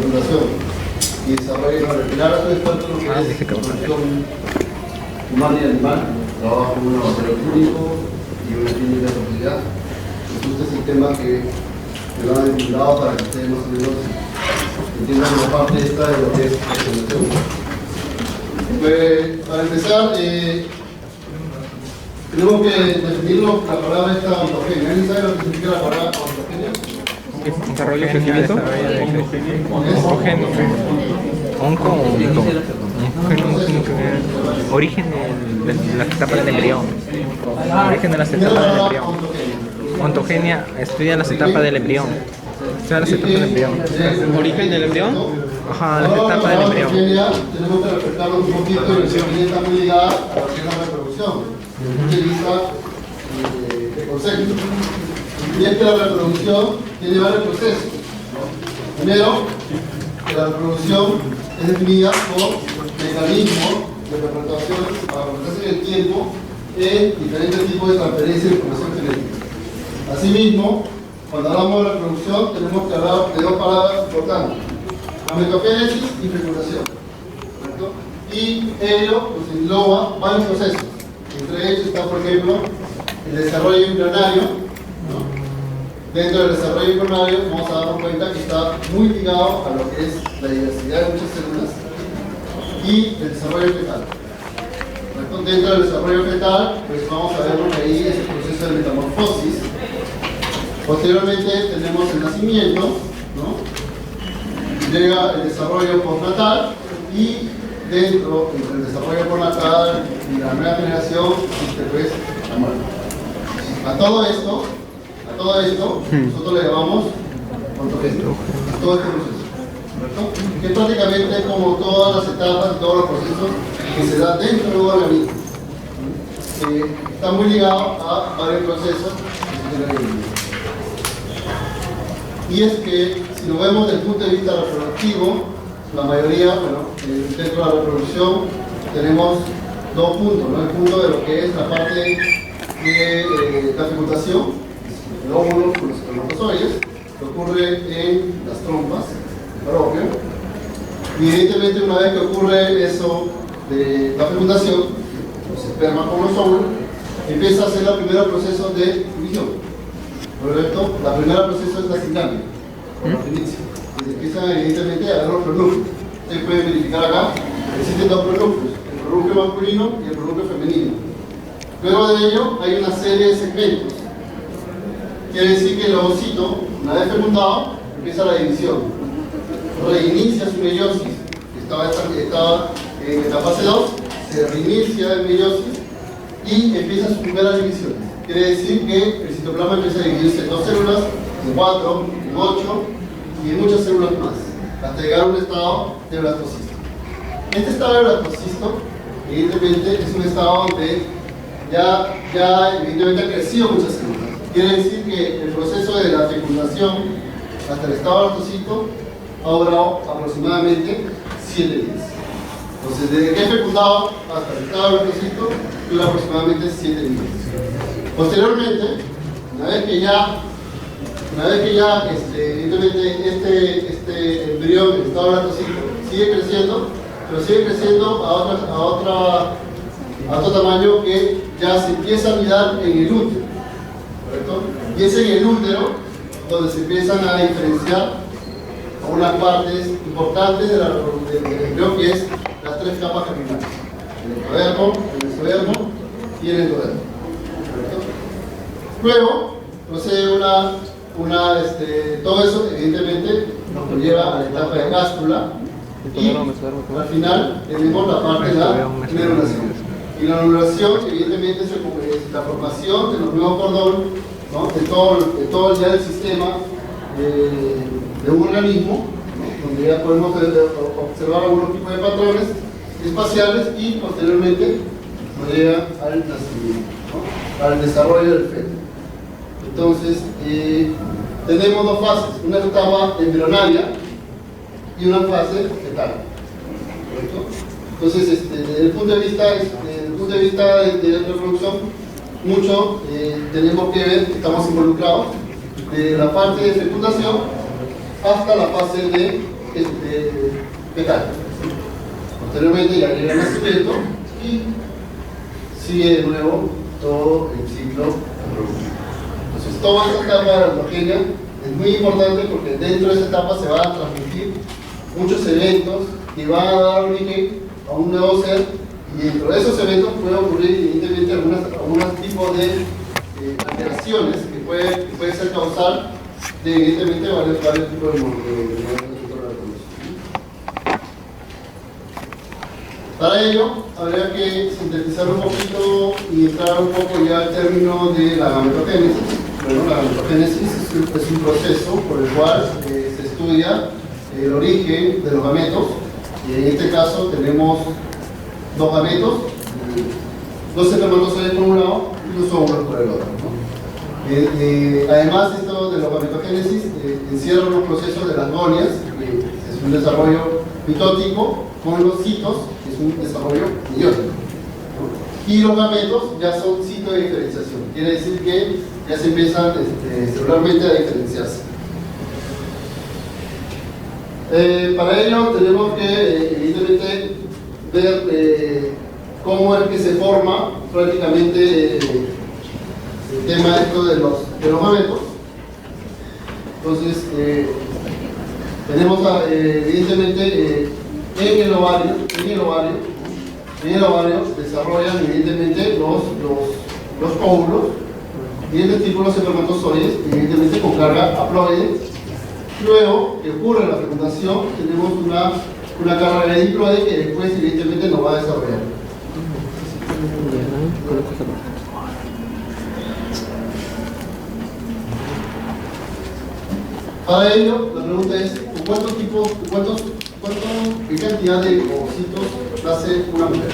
fecundación y desarrollo respirar a su esfuerzo lo que es producción humana y animal, trabajo en un laboratorio clínico y una clínica de fertilidad. Entonces este es el tema que me lo han vinculado para que ustedes más o menos entiendan la parte esta de lo que es la fecundación. Pues, para empezar, tenemos que definirlo la palabra esta ontogenia. ¿Alguien sabe lo que significa la palabra ontogenia? Desarrollo, crecimiento, homogéneo, origen de las etapas del embrión. Origen de las etapas del embrión. Ontogenia estudia las etapas del embrión. Estudia las etapas del embrión. ¿Origen del embrión? Ajá, las etapas del embrión. Tenemos que respetarlo un poquito y la está muy ligada a lo que es la reproducción. Utiliza el concepto. Y es que la reproducción tiene varios procesos, ¿no? Primero, que la reproducción es definida por mecanismos de representación para representarse en el tiempo en diferentes tipos de transferencia de información genética. Asimismo, cuando hablamos de reproducción, tenemos que hablar de dos palabras importantes: gametogénesis y fecundación, ¿correcto? Y ello pues, engloba varios procesos. Entre ellos está, por ejemplo, el desarrollo embrionario, ¿no? Dentro del desarrollo embrionario vamos a darnos cuenta que está muy ligado a lo que es la diversidad de muchas células y el desarrollo fetal. Dentro del desarrollo fetal, pues vamos a ver que ahí es el proceso de metamorfosis. Posteriormente tenemos el nacimiento, ¿no? Llega el desarrollo postnatal y dentro del desarrollo postnatal y la nueva generación existe pues la muerte. A todo esto nosotros le llamamos ontogenia, todo este proceso, ¿correcto? Que es prácticamente como todas las etapas, todos los procesos que se dan dentro de un organismo. Está muy ligado a varios procesos que se tienen. Y es que si lo vemos desde el punto de vista reproductivo, la mayoría, dentro de la reproducción tenemos dos puntos, ¿no? El punto de lo que es la parte de la fecundación, el óvulo con los espermatozoides, que ocurre en las trompas, el falopio. Y evidentemente una vez que ocurre eso de la fecundación, los espermas con los óvulos, empieza a hacer el primer proceso de división. ¿Correcto? La primera proceso es la sindemia, por la primicia. Se empiezan evidentemente a ver los prolúculos. Ustedes pueden verificar acá, existen dos prolúculos, el prolúculo masculino y el prolúculo femenino. Luego de ello hay una serie de segmentos. Quiere decir que el ovocito, una vez fecundado, empieza la división. Reinicia su meiosis, que estaba en la fase 2, se reinicia el meiosis y empieza sus primeras divisiones. Quiere decir que el citoplasma empieza a dividirse en 2 células, en 4, en 8 y en muchas células más, hasta llegar a un estado de blastocisto. Este estado de blastocisto, evidentemente, es un estado donde ya evidentemente ha crecido muchas células. Quiere decir que el proceso de la fecundación hasta el estado de blastocisto ha durado aproximadamente 7 días. Entonces, desde que es fecundado hasta el estado de blastocisto, dura aproximadamente 7 días. Posteriormente, una vez que ya evidentemente este embrión, el estado de blastocisto, sigue creciendo, pero sigue creciendo a otro tamaño que ya se empieza a anidar en el útero, ¿correcto? Y es en el útero donde se empiezan a diferenciar unas partes importantes del embrión, que es las 3 capas germinales: el ectodermo, el mesodermo y el endodermo. Luego procede todo eso evidentemente nos lleva a la etapa de cástula y al final tenemos la parte de la neurulación. Y la neurulación evidentemente es la formación de los nuevos cordones, ¿no? de todo ya el sistema de un organismo, ¿no? Donde ya podemos observar algunos tipos de patrones espaciales y posteriormente nos llega al nacimiento, ¿no? Al desarrollo del feto. Entonces, tenemos dos fases: una etapa embrionaria y una fase fetal. ¿Correcto? Entonces, desde el punto de vista de reproducción, mucho tenemos que ver, estamos involucrados de la parte de fecundación hasta la fase de fetal. Posteriormente ya llega el nacimiento y sigue de nuevo todo el ciclo reproductivo. Entonces, toda esta etapa de la androgenia es muy importante porque dentro de esa etapa se van a transmitir muchos eventos que van a dar origen a un nuevo ser, y dentro de esos eventos puede ocurrir evidentemente algunos tipos de alteraciones que puede ser causal de evidentemente varios tipos de movimientos. Para ello, habría que sintetizar un poquito y entrar un poco ya al término de la gametogénesis. Bueno, la gametogénesis es un proceso por el cual se estudia el origen de los gametos, y en este caso tenemos dos gametos, dos espermatozoides por un lado y dos óvulos por el otro, ¿no? Además, esto de la gametogénesis encierra los procesos de las gonias, que es un desarrollo mitótico, con los citos, que es un desarrollo meiótico, ¿no? Y los gametos ya son citos de diferenciación, quiere decir que ya se empiezan celularmente a diferenciarse. Para ello tenemos que evidentemente ver cómo es que se forma prácticamente el tema esto de los gametos. Entonces tenemos evidentemente en el ovario desarrollan evidentemente los óvulos y el testículo espermatozoides, evidentemente con carga haploide. Luego que ocurre la fecundación, tenemos una carga de diploide que después evidentemente nos va a desarrollar. Para ello, la pregunta es: ¿qué cantidad de ovocitos nace una mujer?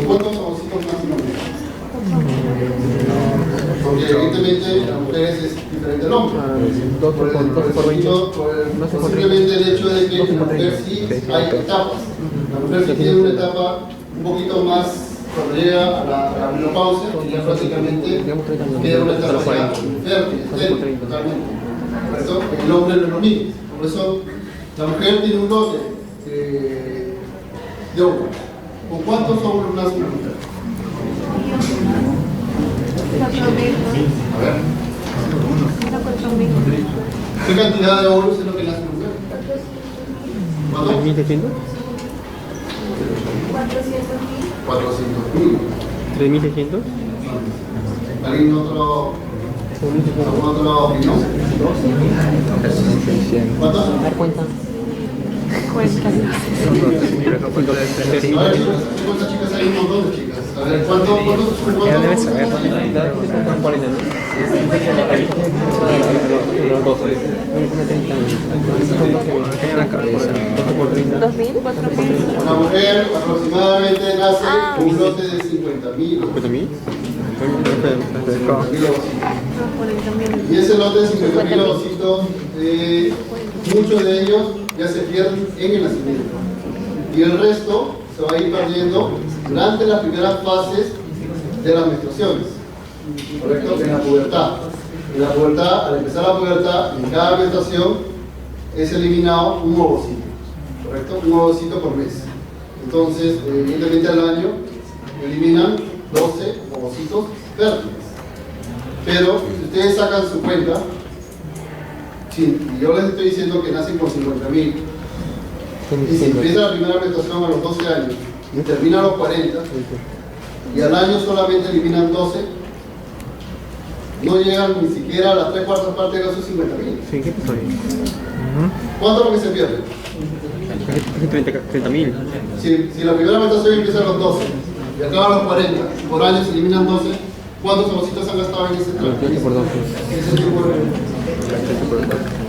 ¿Cuántos ovocitos nace una mujer? Porque evidentemente la mujer es diferente al hombre. Simplemente el hecho de que la mujer sí hay etapas. La mujer sí tiene una etapa un poquito más cuando llega a la menopausia, que ya prácticamente queda una etapa fértil, estéril, totalmente. Por eso el hombre no es lo mismo. Por eso la mujer tiene un lote de óvulos. ¿Con cuántos óvulos nace una mujer? A ver. ¿Qué cantidad de óvulos es lo que nace una mujer? ¿Cuánto? 3.700. 400.000. 3.600. ¿Alguien otro? ¿Algún otro opinión? ¿Cuánto? A ver, cuenta. A ver, ¿cuántas chicas hay? Un montón de chicas. A ver, ¿cuántos? Ya debes saber. En la cabeza. 2.000, 4.000. Una mujer aproximadamente nace un lote de 50.000. ¿50.000? Y ese lote de 50.000 ovocitos, muchos de ellos ya se pierden en el nacimiento. Y el resto se va a ir perdiendo durante las primeras fases de las menstruaciones. ¿Correcto? En la pubertad. En la pubertad, al empezar la pubertad, en cada menstruación es eliminado un ovocito. ¿Correcto? Un ovocito por mes. Entonces, evidentemente al año eliminan 12 ovocitos fértiles. Pero si ustedes sacan su cuenta, sí, y yo les estoy diciendo que nacen con 50.000, y si empieza la primera menstruación a los 12 años y termina a los 40, y al año solamente eliminan 12, no llegan ni siquiera a las 3/4 partes de esos 50.000. Sí, ¿qué pasó ahí? ¿Cuánto es lo que se pierde? 30.000. Si la primera menstruación empieza a los 12 y acaba a los 40, y por año se eliminan 12, ¿cuántos ovocitos han gastado en ese tiempo? 30 por 12.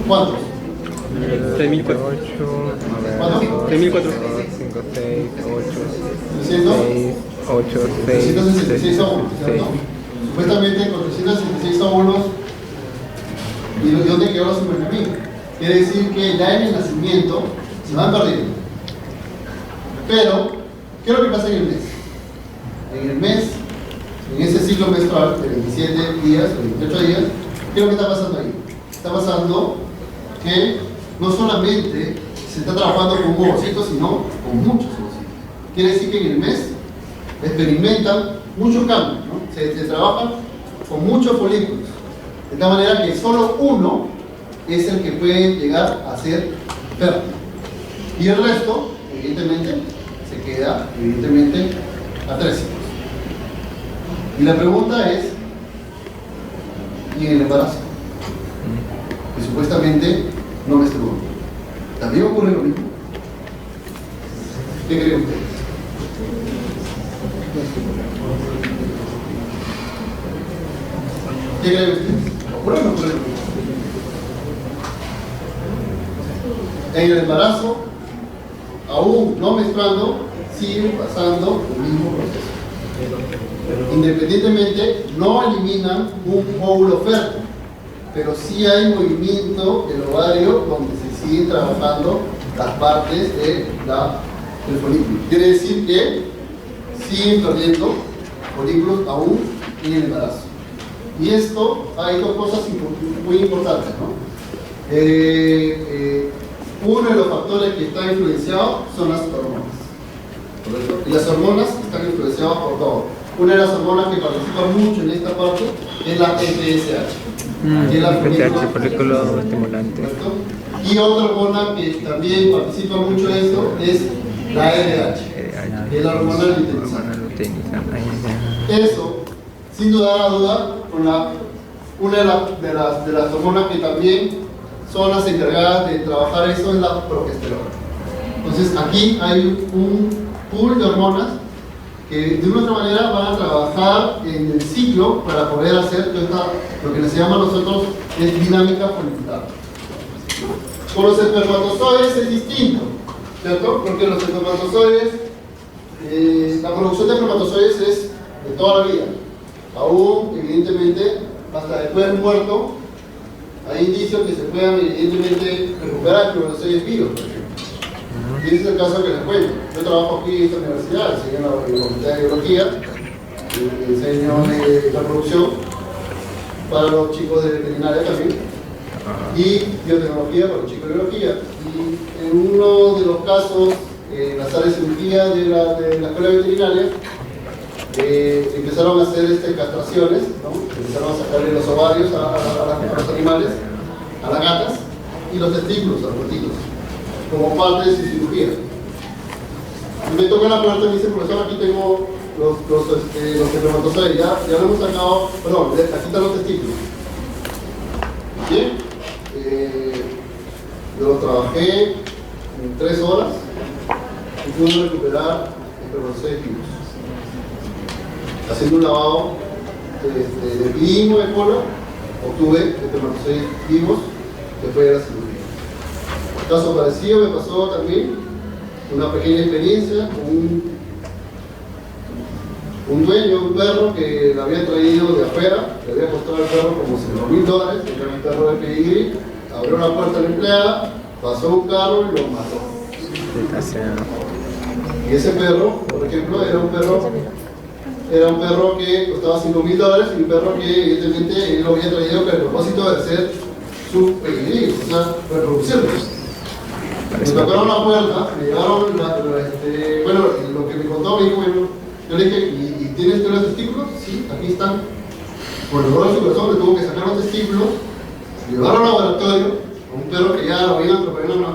¿Cuántos? 3.400. ¿Cuántos? 3.400. 5, 6, 8, 300. 6, 8, 6, 366 óvulos, ¿cierto? Supuestamente con 366 óvulos, ¿y dónde quedó los 50.000? Quiere decir que ya en el nacimiento se van perdiendo. Pero, ¿qué es lo que pasa en el mes? En el mes, en ese ciclo menstrual de 27 días o 28 días, ¿qué es lo que está pasando ahí? está pasando que no solamente se está trabajando con un ovocito, sino con muchos ovocitos. Quiere decir que en el mes experimentan muchos cambios, ¿no? Se trabaja con muchos folículos, de tal manera que solo uno es el que puede llegar a ser fértil. Y el resto, evidentemente, se queda, evidentemente, a 3 ciclos. Y la pregunta es, ¿y en el embarazo? Que supuestamente no me estuvo. ¿También ocurre lo mismo? ¿Qué creen ustedes? ¿Qué creen ustedes? ¿Ocurre o no ocurre lo mismo? En el embarazo, aún no mezclando, sigue pasando el mismo proceso. Independientemente, no eliminan un óvulo fértil, pero sí hay movimiento del ovario donde se siguen trabajando las partes del folículo. Quiere decir que siguen perdiendo folículos aún en el embarazo. Y esto, hay dos cosas muy importantes, ¿no? Uno de los factores que está influenciado son las hormonas, ¿correcto? Y las hormonas están influenciadas por todo. Una de las hormonas que participa mucho en esta parte es la FSH, que es la PTH, folículo estimulante. ¿correcto? Y otra hormona que también participa mucho en esto es la LH, que es la hormona luteinizante. Eso, sin duda a duda, una de las hormonas que también son las encargadas de trabajar eso es la progesterona. Entonces aquí hay un pool de hormonas que de una otra manera van a trabajar en el ciclo para poder hacer lo que se llama nosotros es dinámica folicular. Con los espermatozoides es distinto, ¿cierto? Porque los espermatozoides, la producción de espermatozoides es de toda la vida. Aún, evidentemente, hasta después del muerto, hay indicios que se puedan evidentemente recuperar espermatozoides vivos, por ejemplo. Y ese es el caso que les cuento. Yo trabajo aquí en esta universidad, enseño en la Facultad de Biología, enseño la producción para los chicos de veterinaria también, y biotecnología para los chicos de biología. Y en uno de los casos, en la sala de cirugía de la escuela veterinaria, empezaron a hacer castraciones, ¿no? Empezaron a sacarle los ovarios a los animales, a las gatas, y los testículos a los gatitos, como parte de su cirugía. Y me toca la puerta y me dice, profesor, aquí tengo los espermatozoides, ya lo hemos sacado, perdón, aquí están los testículos. Bien, yo los trabajé en 3 horas y pude recuperar espermatozoides vivos. Haciendo un lavado de epidimo de colon, obtuve espermatozoides vivos después de la cirugía. Caso parecido me pasó también una pequeña experiencia con un dueño de un perro que le había traído de afuera, le había costado al perro como $5.000, era un perro de pedigrí, abrió la puerta a la empleada, pasó un carro y lo mató. Y ese perro, por ejemplo, era un perro que costaba $5.000 y un perro que evidentemente él lo había traído con el propósito de hacer su pedigrí, o sea, reproducirlos. Me tocaron la puerta, me llevaron bueno, lo que me contó, me dijo, bueno, yo le dije, ¿y tienes los testículos? Sí, aquí están. Por el dolor de su corazón le tuvo que sacar los testículos, llevarlo al laboratorio, a un perro que ya lo habían atropellado en la